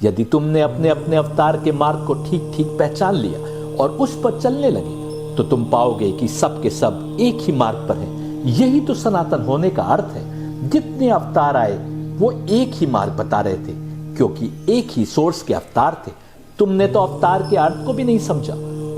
यदि तुमने अपने अपने अवतार के मार्ग को ठीक ठीक पहचान लिया और उस पर चलने लगे तो तुम पाओगे कि सब के सब एक ही मार्ग पर हैं। यही तो सनातन होने का अर्थ है। जितने अवतार आए वो एक ही मार्ग बता रहे थे, क्योंकि एक ही सोर्स के अवतार थे। तुमने तो अवतार के अर्थ को भी नहीं समझा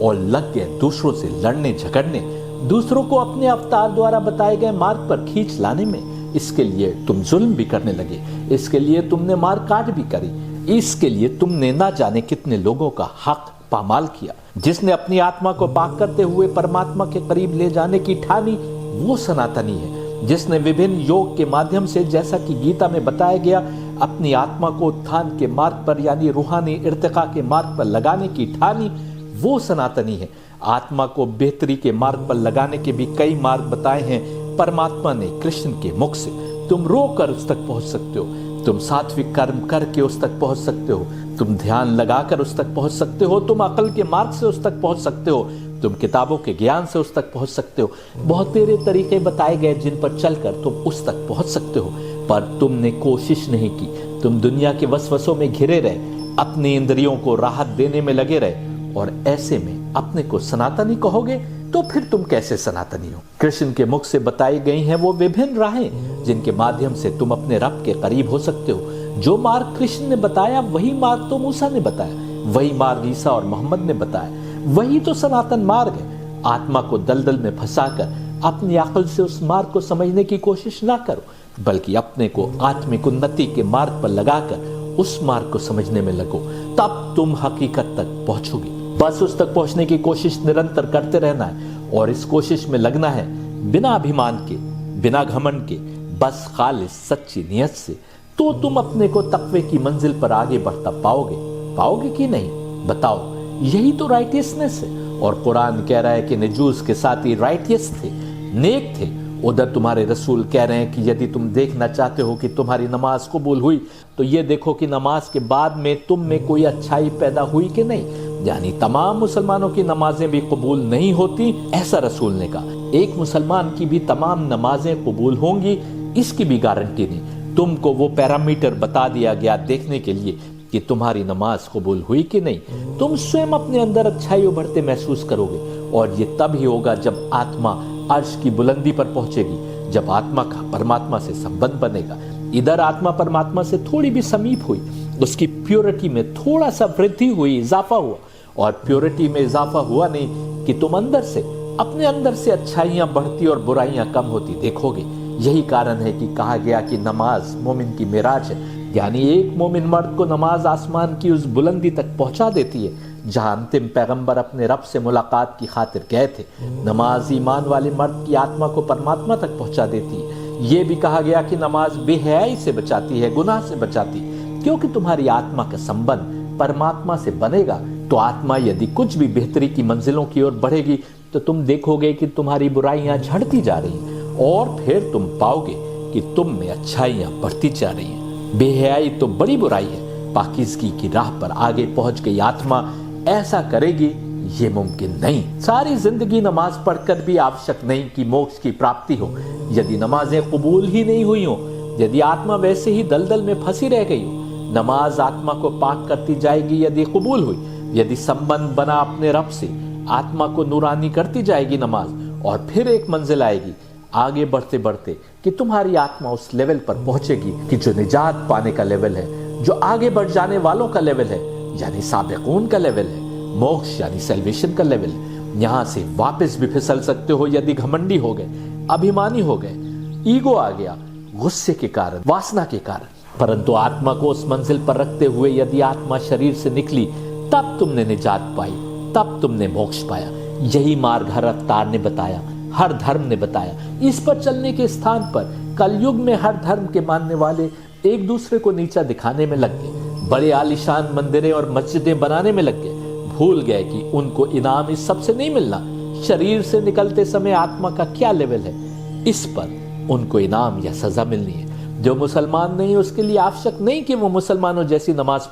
और लग गए दूसरों से लड़ने झगड़ने, दूसरों को अपने अवतार द्वारा बताए गए मार्ग पर खींच लाने में। इसके लिए तुम जुल्म भी करने लगे, इसके लिए तुमने मार काट भी करी, इसके लिए तुमने ना जाने कितने लोगों का हक पामाल किया। जिसने अपनी आत्मा को पाक करते हुए परमात्मा के करीब ले जाने की ठानी वो सनातनी है। जिसने विभिन्न योग के माध्यम से, जैसा कि गीता में बताया गया, अपनी आत्मा को उत्थान के मार्ग पर यानी रूहानी इर्तिका के मार्ग पर लगाने की ठानी वो सनातनी है। आत्मा को बेहतरी के मार्ग पर लगाने के भी कई मार्ग बताए हैं परमात्मा ने कृष्ण के मुख से। तुम रोकर उस तक पहुंच सकते हो, तुम सात्विक कर्म करके उस तक पहुंच सकते हो, तुम ध्यान लगाकर उस तक पहुंच सकते हो, तुम अकल के मार्ग से उस तक पहुंच सकते हो, तुम किताबों के ज्ञान से उस तक पहुंच सकते हो। बहुत तेरे तरीके बताए गए जिन पर चलकर तुम उस तक पहुंच सकते हो, पर तुमने कोशिश नहीं की। तुम दुनिया के वसवसों में घिरे रहे, अपनी इंद्रियों को राहत देने में लगे रहे, और ऐसे में अपने को सनातनी कहोगे तो फिर तुम कैसे सनातनी हो? कृष्ण के मुख से बताई गई हैं वो विभिन्न राहें जिनके माध्यम से तुम अपने रब के करीब हो सकते हो। जो मार्ग कृष्ण ने बताया वही मार्ग तो मूसा ने बताया, वही मार्ग ईसा और मोहम्मद ने बताया, वही तो सनातन मार्ग है। आत्मा को दलदल में फंसाकर अपनी अकल से उस मार्ग को समझने की कोशिश ना करो, बल्कि अपने को आत्मिक उन्नति के मार्ग पर लगाकर उस मार्ग को समझने में लगो, तब तुम हकीकत तक पहुंचोगे। बस उस तक पहुंचने की कोशिश निरंतर करते रहना है और इस कोशिश में लगना है बिना अभिमान के, बिना घमंड के, बस खालिस सच्ची नियत से। तो तुम अपने को तकवे की मंजिल पर आगे बढ़ता पाओगे कि नहीं? बताओ। यही तो राइटियसनेस है। और कुरान कह रहा है कि नजूस के साथी राइटियस थे, नेक थे। उधर तुम्हारे रसूल कह रहे हैं कि यदि तुम देखना चाहते हो कि तुम्हारी नमाज कबूल हुई तो ये देखो कि नमाज के बाद में तुम में कोई अच्छाई पैदा हुई कि नहीं। यानी तमाम मुसलमानों की नमाजें भी कबूल नहीं होती, ऐसा रसूल ने कहा। एक मुसलमान की भी तमाम नमाजें कबूल होंगी इसकी भी गारंटी नहीं। तुमको वो पैरामीटर बता दिया गया देखने के लिए कि तुम्हारी नमाज कबूल हुई कि नहीं। तुम स्वयं अपने अंदर अच्छाई उभरते महसूस करोगे और ये तब ही होगा जब आत्मा अर्श की बुलंदी पर पहुंचेगी, जब आत्मा का परमात्मा से संबंध बनेगा। इधर आत्मा परमात्मा से थोड़ी भी समीप हुई, उसकी प्योरिटी में थोड़ा सा वृद्धि हुई, इजाफा हुआ। और प्योरिटी में इजाफा हुआ नहीं कि तुम अंदर से, अपने अंदर से अच्छाइयां बढ़ती और बुराइयां कम होती देखोगे। यही कारण है कि कहा गया कि नमाज मोमिन की मेराज है, यानी एक मोमिन मर्द को नमाज आसमान की उस बुलंदी तक पहुंचा देती है जहां अंतिम पैगंबर अपने रब से मुलाकात की खातिर गए थे। नमाज ईमान वाले मर्द की आत्मा को परमात्मा तक पहुंचा देती है। यह भी कहा गया कि नमाज बेहयाई से बचाती है, गुनाह से बचाती, क्योंकि तुम्हारी आत्मा का संबंध परमात्मा से बनेगा तो आत्मा यदि कुछ भी बेहतरी की मंजिलों की ओर बढ़ेगी तो तुम देखोगे कि तुम्हारी बुराइयां झड़ती जा रही हैं और फिर तुम पाओगे कि तुम में अच्छाइयां बढ़ती जा रही हैं। बेहयाई तो बड़ी बुराई है। पाकीज़गी की राह पर आगे पहुंच गई आत्मा ऐसा करेगी ये मुमकिन नहीं। सारी जिंदगी नमाज पढ़कर भी आवश्यक नहीं कि मोक्ष की प्राप्ति हो। यदि नमाजें कबूल ही नहीं हुई हो, यदि आत्मा वैसे ही दलदल में फंसी रह गई हो, नमाज आत्मा को पाक करती जाएगी यदि कबूल हुई। यदि संबंध बना अपने रब से, आत्मा को नूरानी करती जाएगी नमाज, और फिर एक मंजिल आएगी आगे बढ़ते बढ़ते कि तुम्हारी आत्मा उस लेवल पर पहुंचेगी कि जो निजात पाने का लेवल है, जो आगे बढ़ जाने वालों का लेवल है, यानी साबिकून का लेवल है, मोक्ष यानी सैल्वेशन का लेवल है। यहां से वापस भी फिसल सकते हो यदि घमंडी हो गए, अभिमानी हो गए, ईगो आ गया, गुस्से के कारण, वासना के कारण। परंतु आत्मा को उस मंजिल पर रखते हुए यदि आत्मा शरीर से निकली तब तुमने निजात पाई, तब तुमने मोक्ष पाया। यही मार्ग हर अवतार ने बताया, हर धर्म ने बताया। इस पर चलने के स्थान पर कलयुग में हर धर्म के मानने वाले एक दूसरे को नीचा दिखाने में लग गए, बड़े आलीशान मंदिरें और मस्जिदें बनाने में लग गए। भूल गए कि उनको इनाम इस सब से नहीं मिलना। शरीर से निकलते समय आत्मा का क्या लेवल है, इस पर उनको इनाम या सजा मिलनी है। जो मुसलमान नहीं उसके लिए आवश्यक नहीं कि वो मुसलमानों जैसी नमाज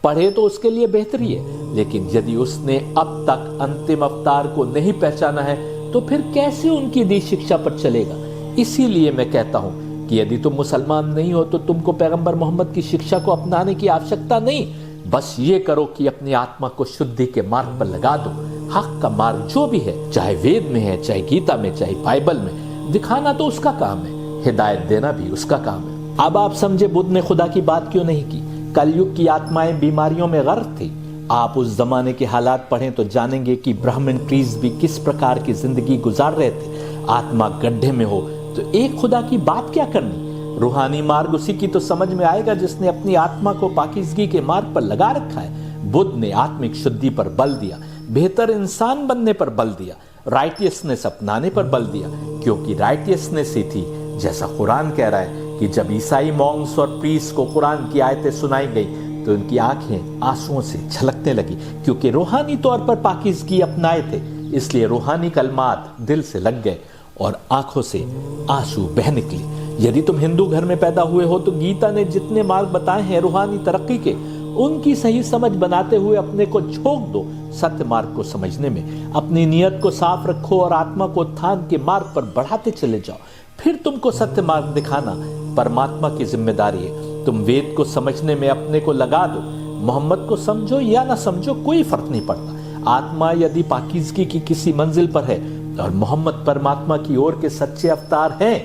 पढ़े तो उसके लिए बेहतरी है। लेकिन यदि उसने अब तक अंतिम अवतार को नहीं पहचाना है तो फिर कैसे उनकी दी शिक्षा पर चलेगा? इसीलिए मैं कहता हूं कि यदि तुम मुसलमान नहीं हो तो तुमको पैगंबर मोहम्मद की शिक्षा को अपनाने की आवश्यकता नहीं। बस ये करो कि अपनी आत्मा को शुद्धि के मार्ग पर लगा दो। हक का मार्ग जो भी है, चाहे वेद में है, चाहे गीता में, चाहे बाइबल में, दिखाना तो उसका काम है, हिदायत देना भी उसका काम है। अब आप समझे बुद्ध ने खुदा की बात क्यों नहीं की। कलयुग की आत्माएं बीमारियों में गर्क थी। आप उस जमाने के हालात पढ़ें तो जानेंगे कि ब्राह्मण ट्रीज भी किस प्रकार की जिंदगी गुजार रहे थे। आत्मा गड्ढे में हो तो एक खुदा की बात क्या करनी। रूहानी मार्ग उसी की तो समझ में आएगा जिसने अपनी आत्मा को पाकीज़गी के मार्ग पर लगा रखा है। बुद्ध ने आत्मिक शुद्धि पर बल दिया, बेहतर इंसान बनने पर बल दिया, राइटियसनेस अपनाने पर बल दिया, क्योंकि राइटियसनेस ही थी, जैसा कुरान कह रहा है कि जब ईसाई मॉन्क्स और प्रीस्ट को कुरान की आयतें सुनाई गई तो उनकी आंखें आंसुओं से झलकने लगी, क्योंकि रूहानी तौर पर पाकीज़गी अपनाए थे। इसलिए रूहानी कलमात दिल से लग गए और आंखों से आंसू बह निकले। यदि तुम हिंदू घर में पैदा हुए हो तो गीता ने जितने मार्ग बताए हैं रूहानी तरक्की के, उनकी सही समझ बनाते हुए अपने को झोंक दो सत्य मार्ग को समझने में। अपनी नियत को साफ रखो और आत्मा को उत्थान के मार्ग पर बढ़ाते चले जाओ। फिर तुमको सत्य मार्ग दिखाना परमात्मा की जिम्मेदारी है। तुम वेद को समझने में अपने को लगा दो। मोहम्मद को समझो या ना समझो, कोई फर्क नहीं पड़ता। आत्मा यदि पाकीज़गी की किसी मंजिल पर है और मोहम्मद परमात्मा की ओर के सच्चे अवतार हैं,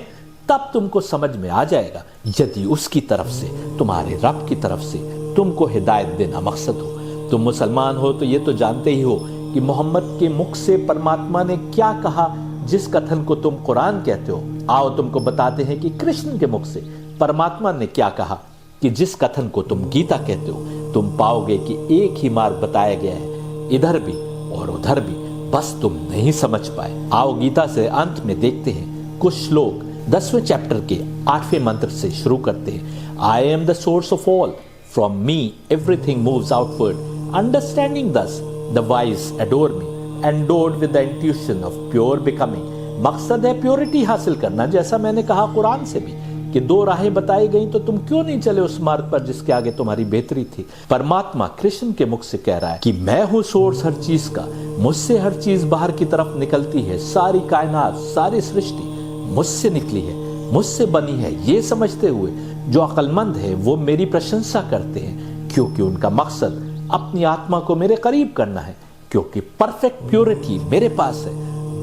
तब तुमको समझ में आ जाएगा। यदि उसकी तरफ से, तुम्हारे रब की तरफ से तुमको हिदायत देना मकसद हो। तुम मुसलमान हो तो ये तो जानते ही हो कि मोहम्मद के मुख से परमात्मा ने क्या कहा, जिस कथन को तुम कुरान कहते हो। आओ तुमको बताते हैं कि कृष्ण के मुख से परमात्मा ने क्या कहा, कि जिस कथन को तुम गीता कहते हो। तुम पाओगे कि एक ही मार्ग बताया गया है, इधर भी और उधर भी, बस तुम नहीं समझ पाए। आओ गीता से अंत में देखते हैं कुछ श्लोक। 10वें चैप्टर के 8वें मंत्र से शुरू करते हैं। I am the source of all, from me everything moves outward, understanding this the wise adore me, endowed with the intuition of pure becoming. मकसद है प्योरिटी हासिल करना, जैसा मैंने कहा कुरान से भी कि 2 राहें बताई गई तो तुम क्यों नहीं चले उस मार्ग पर जिसके आगे तुम्हारी बेहतरी थी। परमात्मा कृष्ण के मुख से कह रहा है कि मैं हूं सोर्स हर चीज का, मुझसे हर चीज बाहर की तरफ निकलती है। सारी कायनात, सारी सृष्टि मुझसे निकली है, मुझसे बनी है। ये समझते हुए जो अक्लमंद है वो मेरी प्रशंसा करते हैं, क्योंकि उनका मकसद अपनी आत्मा को मेरे करीब करना है। क्योंकि परफेक्ट प्योरिटी मेरे पास है।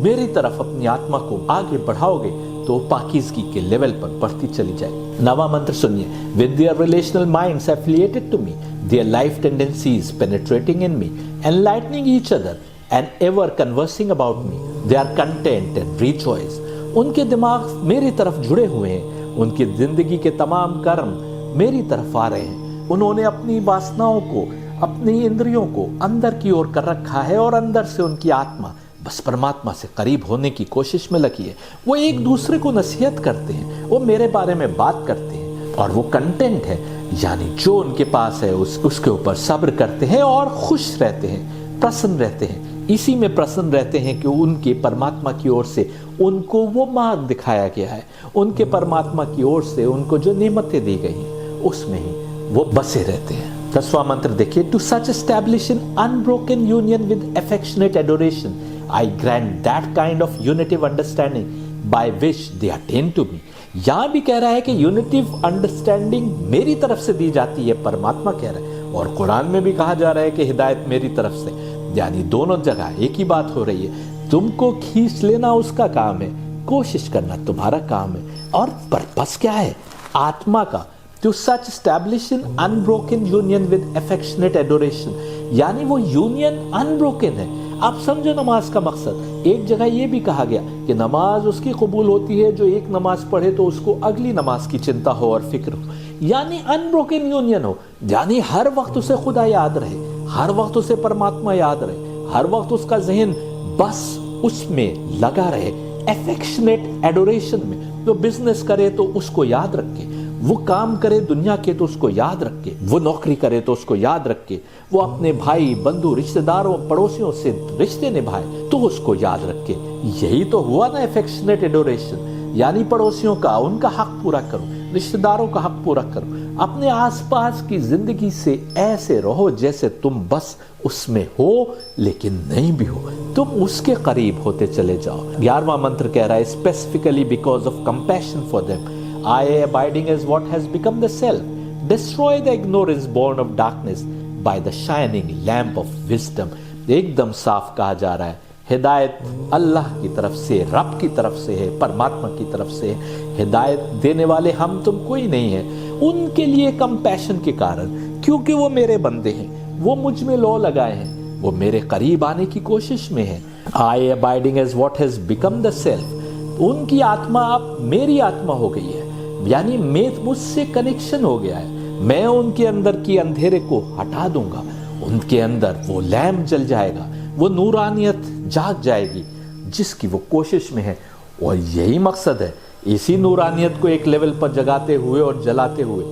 मेरी तरफ अपनी आत्मा को आगे बढ़ाओगे तो पाकीज़गी के लेवल पर बढ़ती चली जाएगी। 9वां मंत्र सुनिए। With their relational minds affiliated to me, their life tendencies penetrating in me, enlightening each other and ever conversing about me, they are content and rejoice. उनके दिमाग मेरी तरफ जुड़े हुए हैं, उनकी जिंदगी के तमाम कर्म मेरी तरफ आ रहे हैं। उन्होंने अपनी वासनाओं को, अपनी इंद्रियों को अंदर की ओर कर रखा है और अंदर से उनकी आत्मा बस परमात्मा से करीब होने की कोशिश में लगी है। वो एक दूसरे को नसीहत करते हैं, वो मेरे बारे में बात करते हैं और वो कंटेंट है, यानी जो उनके पास है उसके ऊपर सब्र करते हैं और खुश रहते हैं, प्रसन्न रहते हैं। इसी में प्रसन्न रहते हैं कि उनके परमात्मा की ओर से उनको वो मार्ग दिखाया गया है। उनके परमात्मा की ओर से उनको जो नेमतें दी गई हैं उसमें ही वो बसे रहते हैं। 10वां मंत्र देखिए। To such establish in unbroken union with affectionate adoration, I grant that kind of unitive understanding by which they attain to me। यहां भी कह रहा है कि यूनिटिव अंडरस्टैंडिंग मेरी तरफ से दी जाती है, परमात्मा कह रहा है। और कुरान में भी कहा जा रहा है कि हिदायत मेरी तरफ से, यानी दोनों जगह एक ही बात हो रही है। तुमको खींच लेना उसका काम है, कोशिश करना तुम्हारा काम है। और पर्पस क्या है आत्मा का? To such establish in unbroken union with affectionate adoration, यानी वो यूनियन अनब्रोकन है। आप समझो नमाज का मकसद। एक जगह यह भी कहा गया कि नमाज उसकी कबूल होती है जो एक नमाज पढ़े तो उसको अगली नमाज की चिंता हो और फिक्र हो, यानी अनब्रोकन यूनियन हो, यानी हर वक्त उसे खुदा याद रहे, हर वक्त उसे परमात्मा याद रहे, हर वक्त उसका जहन बस उसमें लगा रहे, एफेक्शनेट एडोरेशन में। तो बिजनेस करे तो उसको याद रखे, वो काम करे दुनिया के तो उसको याद रखे, वो नौकरी करे तो उसको याद रखे, वो अपने भाई बंधु रिश्तेदारों पड़ोसियों से रिश्ते निभाए तो उसको याद रखे। यही तो हुआ ना एफेक्शनेट एडोरेशन, यानी पड़ोसियों का, उनका हक पूरा करो, रिश्तेदारों का हक पूरा करो। अपने आसपास की जिंदगी से ऐसे रहो जैसे तुम बस उसमें हो लेकिन नहीं भी हो, तुम उसके करीब होते चले जाओ। 11वां मंत्र कह रहा है specifically because of compassion for them, I abiding as what has become the self, destroy the ignorance born of darkness, by the shining lamp of wisdom. एकदम साफ कहा जा रहा है, हिदायत अल्लाह की तरफ से, रब की तरफ से है, परमात्मा की तरफ से है। हिदायत देने वाले हम तुम कोई नहीं है। उनके लिए कंपैशन के कारण, क्योंकि वो मेरे बंदे हैं, वो मुझ में लौ लगाए हैं, वो मेरे करीब आने की कोशिश में है। I abiding as what has become the self. उनकी आत्मा अब मेरी आत्मा हो गई है, यानी मुझसे कनेक्शन हो गया है। मैं उनके अंदर की अंधेरे को हटा दूंगा, उनके अंदर वो लैम्प जल जाएगा, वो नूरानियत जाग जाएगी जिसकी वो कोशिश में है। और यही मकसद है, इसी नूरानियत को एक लेवल पर जगाते हुए और जलाते हुए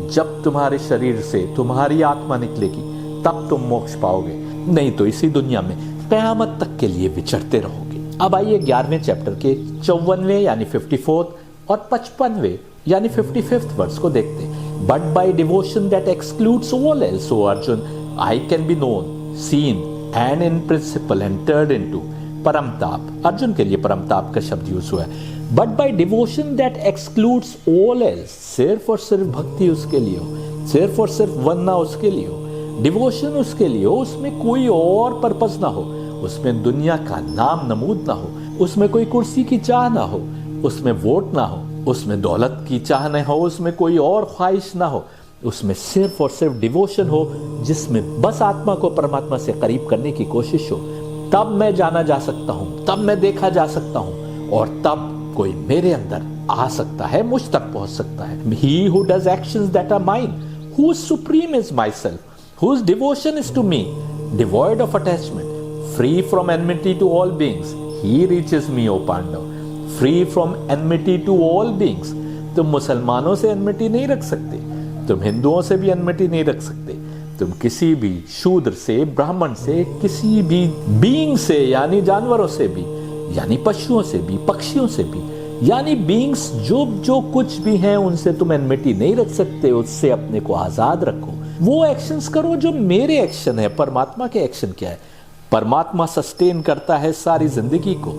जब तुम्हारे शरीर से तुम्हारी आत्मा निकलेगी तब तुम मोक्ष पाओगे, नहीं तो इसी दुनिया में कयामत तक के लिए विचरते रहोगे। अब आइए 11वें चैप्टर के 54वें यानी 54 और 55वें यानी 55th वर्स को देखते हैं। But by devotion that excludes all else, O Arjun, I can be known, seen and in principle entered into परमताप। अर्जुन के लिए परमताप का शब्द यूज हुआ है। But by devotion that excludes all else, सिर्फ और सिर्फ भक्ति उसके लिए हो, सिर्फ और सिर्फ वंदना उसके लिए हो, डिवोशन उसके लिए हो, उसमें कोई और पर्पस ना हो, उसमें दुनिया का नाम नमूद ना हो, उसमें कोई कुर्सी की चाह ना हो, उसमें वोट ना हो, उसमें दौलत की चाह न हो, उसमें कोई और ख्वाहिश ना हो, उसमें सिर्फ और सिर्फ डिवोशन हो जिसमें बस आत्मा को परमात्मा से करीब करने की कोशिश हो, तब मैं जाना जा सकता हूं, तब मैं देखा जा सकता हूं, और तब कोई मेरे अंदर आ सकता है, मुझ तक पहुंच सकता है। He who does actions that are mine, whose supreme is myself, whose devotion is to me, devoid of attachment, free from enmity to all beings, he reaches me, O Pandav. Free from enmity to all beings. तुम मुसलमानों से enmity नहीं रख सकते, तुम हिंदुओं से भी एनमिटी नहीं रख सकते, तुम किसी भी शूद्र से, ब्राह्मण से, किसी भी बीइंग से यानी जानवरों से भी, यानी पशुओं से भी, पक्षियों से भी, यानी बीइंग्स जो कुछ भी हैं उनसे तुम एनमिटी नहीं रख सकते। उससे अपने को आजाद रखो, वो एक्शंस करो जो मेरे एक्शन है। परमात्मा के एक्शन क्या है? परमात्मा सस्टेन करता है सारी जिंदगी को,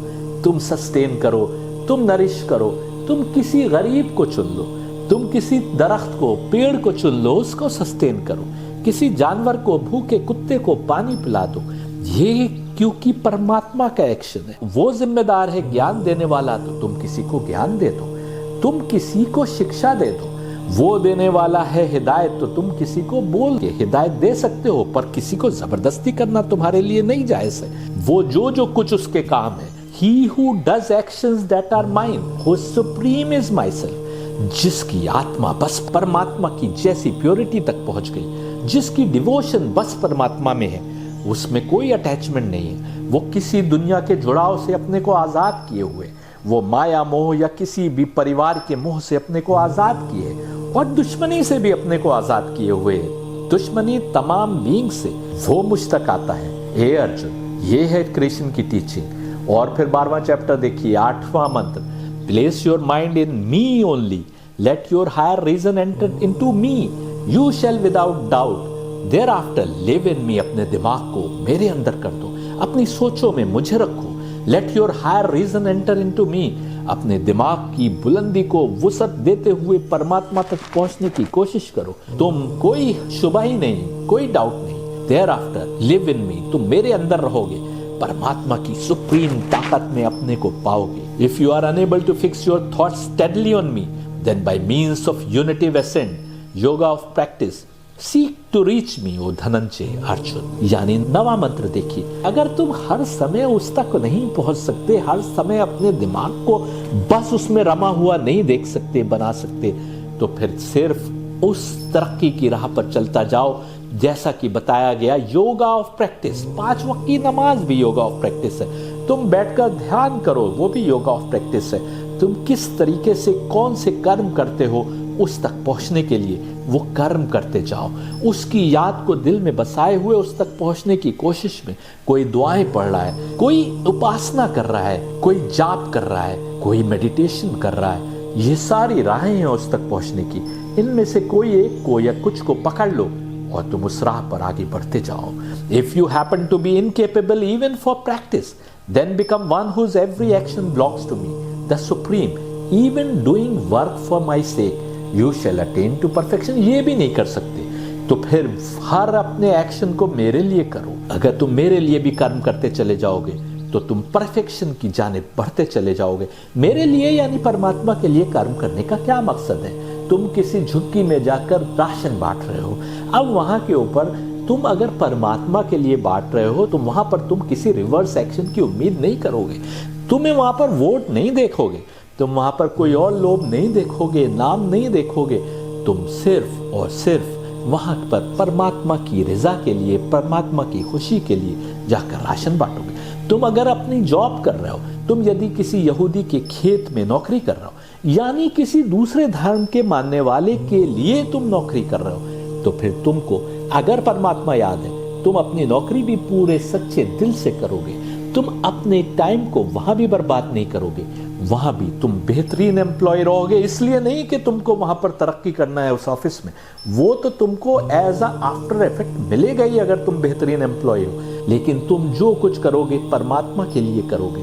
तुम सस्टेन करो, तुम नरिश करो, तुम किसी गरीब को चुन लो, तुम किसी दरख्त को, पेड़ को चुन लो, उसको सस्टेन करो, किसी जानवर को, भूखे कुत्ते को पानी पिला दो। ये क्योंकि परमात्मा का एक्शन है, वो जिम्मेदार है ज्ञान देने वाला, तो तुम किसी को ज्ञान दे दो, तुम किसी को शिक्षा दे दो। वो देने वाला है हिदायत, तो तुम किसी को बोल के हिदायत दे सकते हो, पर किसी को जबरदस्ती करना तुम्हारे लिए नहीं जायज है। वो जो कुछ उसके काम है। He who does actions that are mine, whose supreme is myself, जिसकी आत्मा बस परमात्मा की जैसी प्योरिटी तक पहुंच गई, जिसकी डिवोशन बस परमात्मा में है, उसमें कोई अटैचमेंट नहीं है, वो किसी दुनिया के जुड़ाव से अपने को आजाद किए हुए, वो माया मोह या किसी भी परिवार के मोह से अपने को आजाद किए, और दुश्मनी से भी अपने को आजाद किए हुए, दुश्मनी तमाम बीइंग से, वो मुझ तक आता है। हे अर्जुन, ये है कृष्ण की टीचिंग। और फिर 12वां चैप्टर देखिए, 8वां मंत्र, place your mind in me only, let your higher reason enter into me, you shall without doubt thereafter live in me. अपने दिमाग को मेरे अंदर कर दो, अपनी सोचों में मुझे रखो। Let your higher reason enter into me, अपने दिमाग की बुलंदी को वुसअत देते हुए परमात्मा तक पहुंचने की कोशिश करो। तुम कोई शुबा ही नहीं, कोई डाउट नहीं। देयर आफ्टर लिव इन मी, तुम मेरे अंदर रहोगे, परमात्मा की सुप्रीम ताकत में अपने को पाओगे। If you are unable to fix your thoughts steadily on me, then by means of unitive ascent, yoga of practice, seek to reach me, O Dhananjay Arjun. यानी 9वां मंत्र देखिए, अगर तुम हर समय उस तक नहीं पहुंच सकते, हर समय अपने दिमाग को बस उसमें रमा हुआ नहीं देख सकते, बना सकते, तो फिर सिर्फ उस तरक्की की राह पर चलता जाओ जैसा कि बताया गया, योगा ऑफ प्रैक्टिस। 5 वक्त की नमाज भी योगा ऑफ प्रैक्टिस है। तुम बैठकर ध्यान करो, वो भी योगा ऑफ प्रैक्टिस है। तुम किस तरीके से कौन से कर्म करते हो, उस तक पहुंचने के लिए वो कर्म करते जाओ। उसकी याद को दिल में बसाए हुए उस तक पहुंचने की कोशिश में कोई दुआएं पढ़ रहा है, कोई उपासना कर रहा है, कोई जाप कर रहा है, कोई मेडिटेशन कर रहा है। ये सारी राहें हैं उस तक पहुंचने की। इनमें से कोई एक को या कुछ को पकड़ लो और तुम उस राह पर आगे बढ़ते जाओ। If you happen to be incapable even for practice, then become one whose every action belongs to me, the supreme, even doing work for my sake, you shall attain to perfection. ये भी नहीं कर सकते तो फिर हर अपने action को मेरे लिए करो। अगर तुम मेरे लिए भी कर्म करते चले जाओगे तो तुम परफेक्शन की जानिब बढ़ते चले जाओगे। मेरे लिए यानी परमात्मा के लिए कर्म करने का क्या मकसद है? तुम किसी झुग्गी में जाकर राशन बांट रहे हो, अब वहां के ऊपर तुम अगर परमात्मा के लिए बांट रहे हो तो वहां पर तुम किसी रिवर्स एक्शन की उम्मीद नहीं करोगे। तुम्हें वहां पर वोट नहीं देखोगे, तुम वहां पर कोई और लोभ नहीं देखोगे, नाम नहीं देखोगे। तुम सिर्फ और सिर्फ वहां पर परमात्मा की रजा के लिए, परमात्मा की खुशी के लिए जाकर राशन बांटोगे। तुम अगर अपनी जॉब कर रहे हो, तुम यदि किसी यहूदी के खेत में नौकरी कर रहे हो, यानी किसी दूसरे धर्म के मानने वाले के लिए तुम नौकरी कर रहे हो, तो फिर तुमको अगर परमात्मा याद है, तुम अपनी नौकरी भी पूरे सच्चे दिल से करोगे। तुम अपने टाइम को वहां भी बर्बाद नहीं करोगे, वहां भी तुम बेहतरीन एम्प्लॉय रहोगे। इसलिए नहीं कि तुमको वहां पर तरक्की करना है उस ऑफिस में, वो तो तुमको एज अ आफ्टर इफेक्ट मिलेगा ही अगर तुम बेहतरीन एम्प्लॉय हो। लेकिन तुम जो कुछ करोगे परमात्मा के लिए करोगे,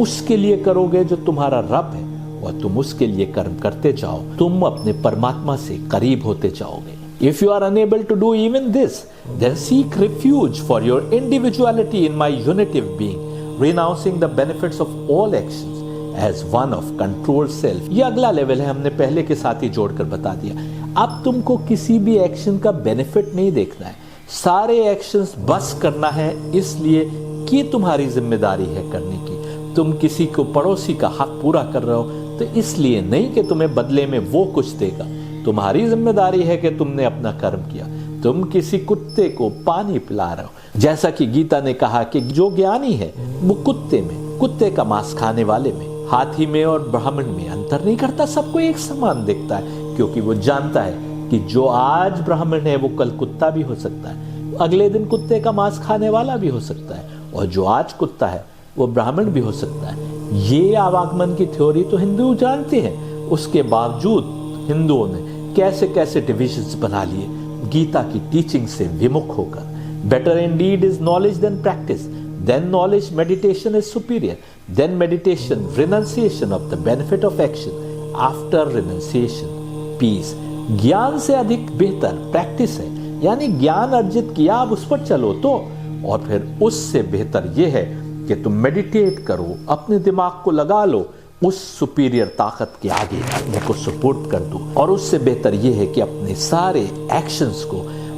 उसके लिए करोगे जो तुम्हारा रब है, और तुम उसके लिए कर्म करते जाओ, तुम अपने परमात्मा से करीब होते जाओगे। If you are unable to do even this, then seek refuge for your individuality in my unitive being, renouncing the benefits of all actions as one of controlled self। ये अगला लेवल है, हमने पहले के साथ ही जोड़कर बता दिया। अब तुमको किसी भी एक्शन का बेनिफिट नहीं देखना है, सारे एक्शंस बस करना है इसलिए कि तुम्हारी जिम्मेदारी है करने की। तुम किसी को पड़ोसी का हक पूरा कर रहे हो तो इसलिए नहीं कि तुम्हें बदले में वो कुछ देगा, तुम्हारी जिम्मेदारी है कि तुमने अपना कर्म किया। तुम किसी कुत्ते को पानी पिला रहे हो, जैसा कि गीता ने कहा कि जो ज्ञानी है वो कुत्ते में, कुत्ते का मांस खाने वाले में, हाथी में और ब्राह्मण में अंतर नहीं करता, सबको एक समान दिखता है, क्योंकि वो जानता है कि जो आज ब्राह्मण है वो कल कुत्ता भी हो सकता है, अगले दिन कुत्ते का मांस खाने वाला भी हो सकता है, और जो आज कुत्ता है वो ब्राह्मण भी हो सकता है। ये आवागमन की थ्योरी तो हिंदू जानते हैं, उसके बावजूद हिंदुओं ने कैसे कैसे डिविजन्स बना लिए गीता की टीचिंग से विमुख होकर। Better indeed is knowledge than practice, than knowledge meditation is superior, than meditation renunciation of the benefit of action, after renunciation peace. ज्ञान से अधिक बेहतर प्रैक्टिस है, यानी ज्ञान अर्जित किया अब उस पर चलो तो, और फिर उससे बेहतर यह है कि तुम मेडिटेट करो, अपने दिमाग को लगा लो उस सुपीरियर ताकत के आगे, अपने को सपोर्ट कर दो। और उससे बेहतर यह है कि अपने सारे एक्शंस को,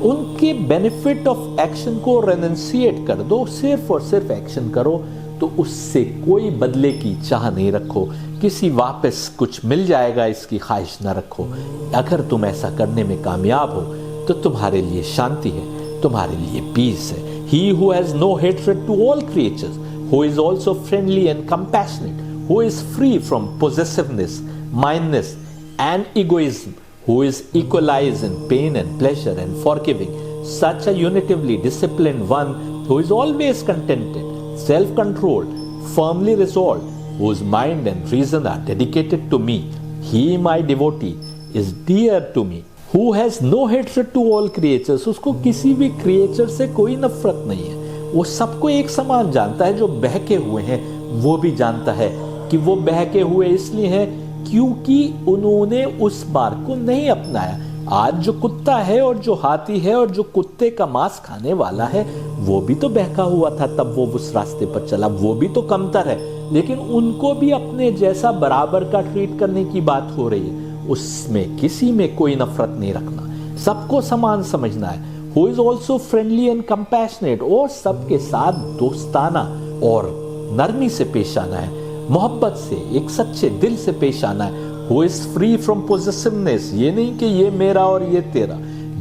उनके बेनिफिट ऑफ एक्शन को रेनंसिएट कर दो, सिर्फ और सिर्फ एक्शन करो। तो उससे कोई बदले की चाह नहीं रखो, किसी वापस कुछ मिल जाएगा इसकी ख्वाहिश न रखो। अगर तुम ऐसा करने में कामयाब हो तो तुम्हारे लिए शांति है, तुम्हारे लिए पीस है। He who has no hatred to all creatures, who is also friendly and compassionate, who is free from possessiveness, mindness and egoism, who is equalized in pain and pleasure and forgiving, such a unitively disciplined one who is always contented, self-controlled, firmly resolved, whose mind and reason are dedicated to me, he my devotee is dear to me, who has no hatred to all creatures, उसको किसी भी creature से कोई नफरत नहीं है, वो सबको एक समान जानता है। जो बहके हुए हैं वो भी जानता है कि वो बहके हुए इसलिए हैं क्योंकि उन्होंने उस मार्ग को नहीं अपनाया। आज जो कुत्ता है और जो हाथी है और जो कुत्ते का मांस खाने वाला है वो भी तो बहका हुआ था, तब वो उस रास्ते पर चला, वो भी तो कमतर है, लेकिन उनको भी अपने जैसा बराबर का ट्रीट करने की बात हो रही है। उसमें किसी में कोई नफरत नहीं रखना, सबको समान समझना है। Who is also friendly and compassionate, और सबके साथ दोस्ताना और नरमी से पेश आना है, मोहब्बत से, एक सच्चे दिल से पेश आना है। Who is free from possessiveness, ये नहीं कि ये मेरा और ये तेरा,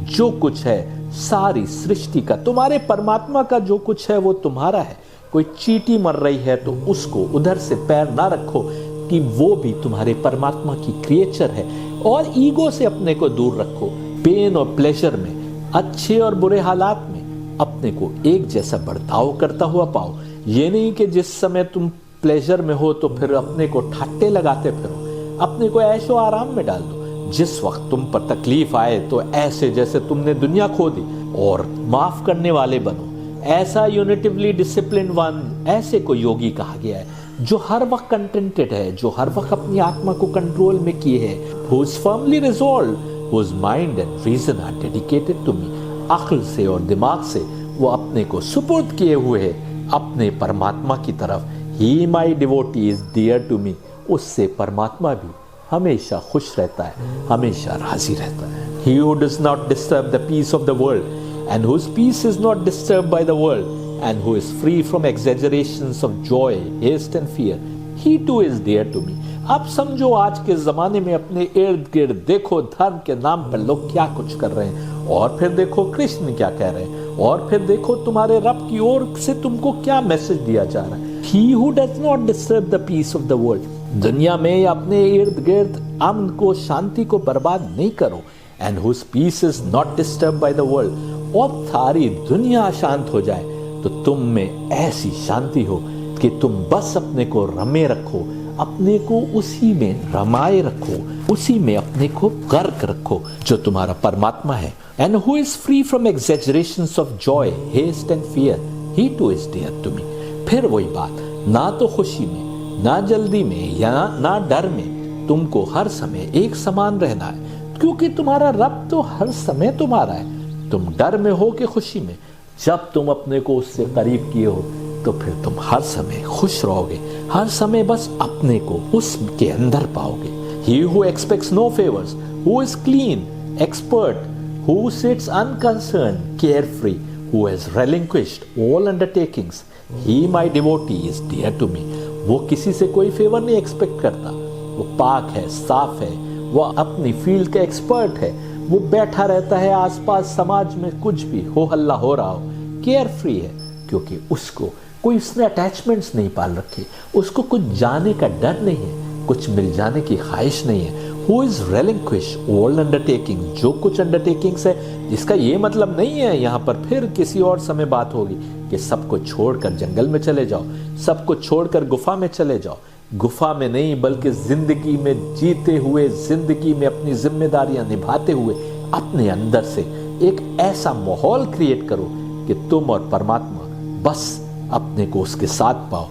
जो कुछ है सारी सृष्टि का, तुम्हारे परमात्मा का जो कुछ है वो तुम्हारा है। कोई चींटी मर रही है तो उसको उधर से पैर ना रखो कि वो भी तुम्हारे परमात्मा की क्रिएचर है। और ईगो से अपने को दूर रखो, पेन और प्लेजर में, अच्छे और बुरे हालात में अपने को एक जैसा बर्ताव करता हुआ पाओ। ये नहीं कि जिस समय तुम प्लेजर में हो तो फिर अपने को ठट्टे लगाते फिरो, अपने को ऐशो आराम में डाल दो। जिस वक्त तुम पर तकलीफ आए तो ऐसे जैसे तुमने दुनिया खो दी और माफ करने वाले बनो। ऐसा यूनिटिवली डिसिप्लिन वन, ऐसे को योगी कहा गया है जो हर वक्त कंटेंटेड है, जो हर वक्त अपनी आत्मा को कंट्रोल में किए है। Who is firmly resolved, whose mind and reason are dedicated to me, अक्ल से और दिमाग से वो अपने को सुपुर्द किए हुए है अपने परमात्मा की तरफ। He my devotee is dear to me, उससे परमात्मा भी हमेशा खुश रहता है, हमेशा राजी रहता है। He who does not disturb the peace of the world and whose peace is not disturbed by the world and who is free from exaggerations of joy, haste and fear, he too is dear to me। अब समझो आज के जमाने में अपने इर्द गिर्द देखो धर्म के नाम पर लोग क्या कुछ कर रहे हैं, और फिर देखो कृष्ण क्या कह रहे हैं, और फिर देखो तुम्हारे रब की ओर से तुमको क्या मैसेज दिया जा रहा है। He who does not disturb the peace of the world, दुनिया में या अपने इर्द गिर्द अमन को, शांति को बर्बाद नहीं करो। And whose peace is not disturbed by the world, और सारी दुनिया शांत हो जाए तो तुम में ऐसी शांति हो कि तुम बस अपने को रमे रखो, अपने को उसी में रमाए रखो, उसी में अपने को गर्क रखो जो तुम्हारा परमात्मा है। And who is free from exaggerations of joy, haste and fear, he too is dear to me। फिर वही बात, ना तो खुशी में, ना जल्दी में, या ना डर में, तुमको हर समय एक समान रहना है, क्योंकि तुम्हारा रब तो हर समय तुम्हारा है। तुम डर में हो कि खुशी में, जब तुम अपने को उससे करीब किए हो तो फिर तुम हर समय खुश रहोगे, हर समय बस अपने को उसके अंदर पाओगे। He who expects no favors, who is clean, expert, who sits unconcerned, carefree, who has relinquished all undertakings, he my devotee is dear to me। वो किसी से कोई फेवर नहीं एक्सपेक्ट करता, वो पाक है, साफ है, वो अपनी फील्ड का एक्सपर्ट है, वो बैठा रहता है आसपास समाज में कुछ भी हो हल्ला हो रहा हो, केयर फ्री है, क्योंकि उसको कोई उसने अटैचमेंट्स नहीं पाल रखे, उसको कुछ जाने का डर नहीं है, कुछ मिल जाने की ख्वाहिश नहीं है। Who is relinquish all undertaking, जो कुछ अंडरटेकिंग्स है, जिसका ये मतलब नहीं है यहाँ पर फिर किसी और समय बात होगी कि सबको छोड़कर जंगल में चले जाओ, सबको छोड़कर गुफा में चले जाओ। गुफा में नहीं, बल्कि जिंदगी में जीते हुए, जिंदगी में अपनी जिम्मेदारियां निभाते हुए अपने अंदर से एक ऐसा माहौल क्रिएट करो कि तुम और परमात्मा बस अपने को उसके साथ पाओ।